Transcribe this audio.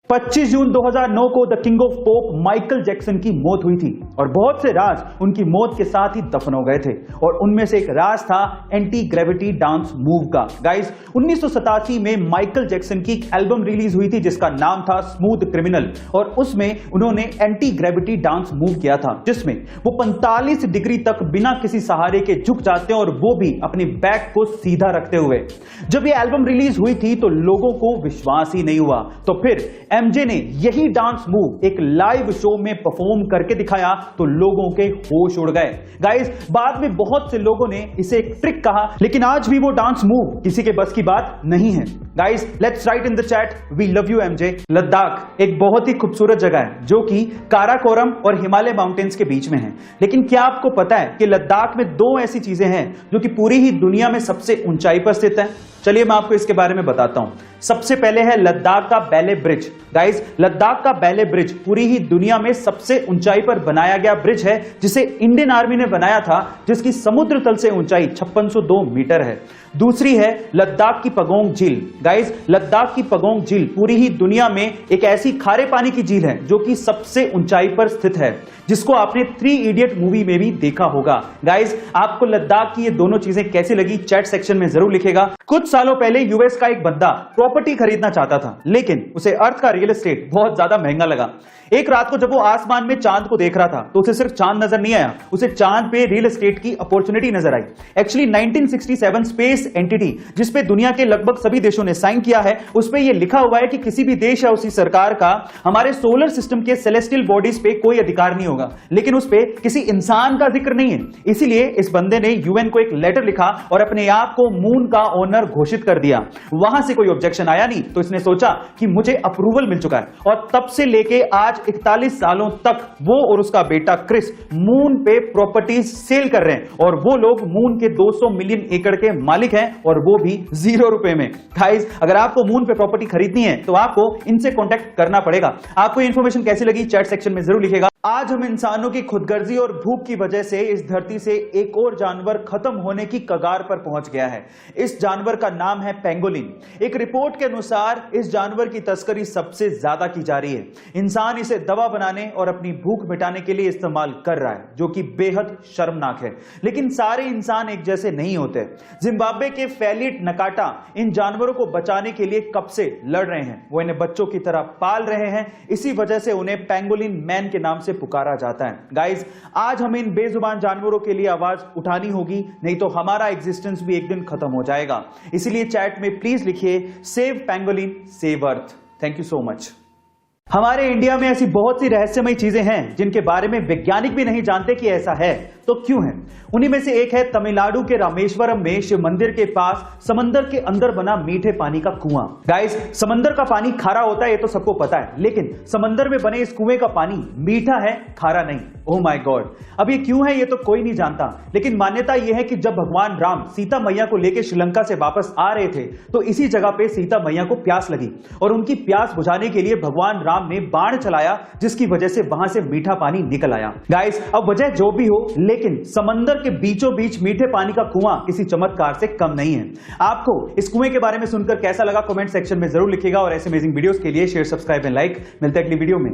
25 जून 2009 को the king of pop Michael Jackson की मौत हुई थी और बहुत से राज उनकी मौत के साथ ही दफन हो गए थे और उनमें से एक राज था एंटी ग्रेविटी डांस मूव का। गाइस 1987 में माइकल जैक्सन की एक एल्बम रिलीज हुई थी जिसका नाम था स्मूथ क्रिमिनल और उसमें उन्होंने एंटी ग्रेविटी डांस मूव किया था जिसमें वो 45 डिग्री तक बिना किसी सहारे के झुक जाते हैं और वो भी अपने बैक को सीधा रखते हुए। जब ये एल्बम रिलीज हुई थी तो लोगों को विश्वास ही नहीं हुआ, तो फिर एमजे ने यही डांस मूव एक लाइव शो में परफॉर्म करके दिखाया तो लोगों के होश उड़ गए। गाइस बाद में बहुत से लोगों ने इसे एक ट्रिक कहा, लेकिन आज भी वो डांस मूव किसी के बस की बात नहीं है। Guys let's write in the chat we love you MJ. Ladakh एक बहुत ही खूबसूरत जगह है जो कि काराकोरम और हिमालय माउंटेन्स के बीच में है, लेकिन क्या आपको पता है कि लद्दाख में दो ऐसी चीजें हैं जो कि पूरी ही दुनिया में सबसे ऊंचाई पर स्थित है। चलिए मैं आपको इसके बारे में बताता हूं। सबसे पहले है लद्दाख का बैले ब्रिज। गाइस लद्दाख का बैले ब्रिज पूरी ही दुनिया में सबसे ऊंचाई पर बनाया गया ब्रिज है जिसे इंडियन आर्मी ने बनाया था, जिसकी समुद्र तल से ऊंचाई 5602 मीटर है। दूसरी है लद्दाख की पगोंग झील। गाइस लद्दाख की पगोंग झील पूरी ही दुनिया में एक ऐसी खारे पानी की झील है जो कि सबसे ऊंचाई पर स्थित है, जिसको आपने 3 इडियट मूवी में भी देखा होगा। गाइस आपको लद्दाख की ये दोनों चीजें कैसी लगी चैट सेक्शन में जरूर लिखेगा। कुछ सालों पहले यूएस का एक बंदा प्रॉपर्टी खरीदना चाहता था, लेकिन उसे अर्थ का रियल एस्टेट बहुत ज्यादा महंगा लगा। एक रात को जब वो आसमान में चांद को देख रहा था तो उसे सिर्फ चांद नजर नहीं आया, उसे चांद पे रियल एस्टेट की अपॉर्चुनिटी नजर आई। एक्चुअली 1967 स्पेस एंटिटी जिसपे दुनिया के लगभग सभी देशों ने साइन किया है, उस पे ये लिखा हुआ है कि किसी भी देश या उसी सरकार का हमारे सोलर सिस्टम के सेलेस्टियल बॉडीज पे कोई अधिकार नहीं होगा, लेकिन उस पे किसी इंसान का जिक्र नहीं है। इसीलिए इस बंदे ने यूएन को एक लेटर लिखा और अपने आप को मून का ओनर घोषित कर दिया। वहां से कोई ऑब्जेक्शन आया नहीं तो इसने सोचा कि मुझे अप्रूवल मिल चुका है, और तब से लेके आज 41 सालों तक वो और उसका बेटा क्रिस मून पे प्रॉपर्टीज सेल कर रहे हैं और वो लोग मून के 200 मिलियन एकड़ के मालिक हैं और वो भी 0 रुपए में। गाइस अगर आपको मून पे प्रॉपर्टी खरीदनी है तो आपको इनसे कांटेक्ट करना पड़ेगा। आपको ये इंफॉर्मेशन कैसी लगी चैट सेक्शन में जरूर लिखेगा। आज हम इंसानों की खुदगर्जी और भूख की वजह से इस धरती से एक और जानवर खत्म होने की कगार पर पहुंच गया है। इस जानवर का नाम है पेंगोलिन। एक रिपोर्ट के अनुसार इस जानवर की तस्करी सबसे ज्यादा की जा रही है। इंसान इसे दवा बनाने और अपनी भूख मिटाने के लिए इस्तेमाल कर रहा है, जो कि बेहद शर्मनाक है। लेकिन सारे इंसान एक जैसे नहीं होते। जिम्बाब्वे के फैलिट नकाटा इन जानवरों को बचाने के लिए कब से लड़ रहे हैं। वो इन्हें बच्चों की तरह पाल रहे हैं, इसी वजह से उन्हें पेंगोलिन मैन के नाम से पुकारा जाता है। गाइस आज हमें इन बेजुबान जानवरों के लिए आवाज उठानी होगी, नहीं तो हमारा एग्जिस्टेंस भी एक दिन खत्म हो जाएगा। इसीलिए चैट में प्लीज लिखिए save pangolin save earth. Thank you so much. हमारे इंडिया में ऐसी बहुत सी रहस्यमयी चीजें हैं जिनके बारे में वैज्ञानिक भी नहीं जानते कि ऐसा है, तो क्यों है? उन्हीं में से एक है तमिलनाडु के रामेश्वरम में शिव मंदिर के पास समंदर के अंदर बना मीठे पानी का कुआं। गाइस समंदर का पानी खारा होता है ये तो सबको पता है, लेकिन समंदर में बने इस कुएं का पानी मीठा है, खारा नहीं। ओह माय गॉड, अब ये क्यों है ये तो कोई नहीं जानता, लेकिन मान्यता यह है कि जब भगवान राम सीता मैया को लेकर श्रीलंका से वापस आ रहे थे तो इसी जगह पे सीता मैया को प्यास लगी और उनकी प्यास बुझाने के लिए भगवान राम ने बाण चलाया, जिसकी वजह से वहां से मीठा पानी निकल आया। गाइस अब वजह जो भी हो, लेकिन समंदर के बीचों बीच मीठे पानी का कुआं किसी चमत्कार से कम नहीं है। आपको इस कुएं के बारे में सुनकर कैसा लगा कमेंट सेक्शन में जरूर लिखिएगा और ऐसे अमेजिंग वीडियोस के लिए शेयर, सब्सक्राइब एंड लाइक। मिलते हैं अगली वीडियो में।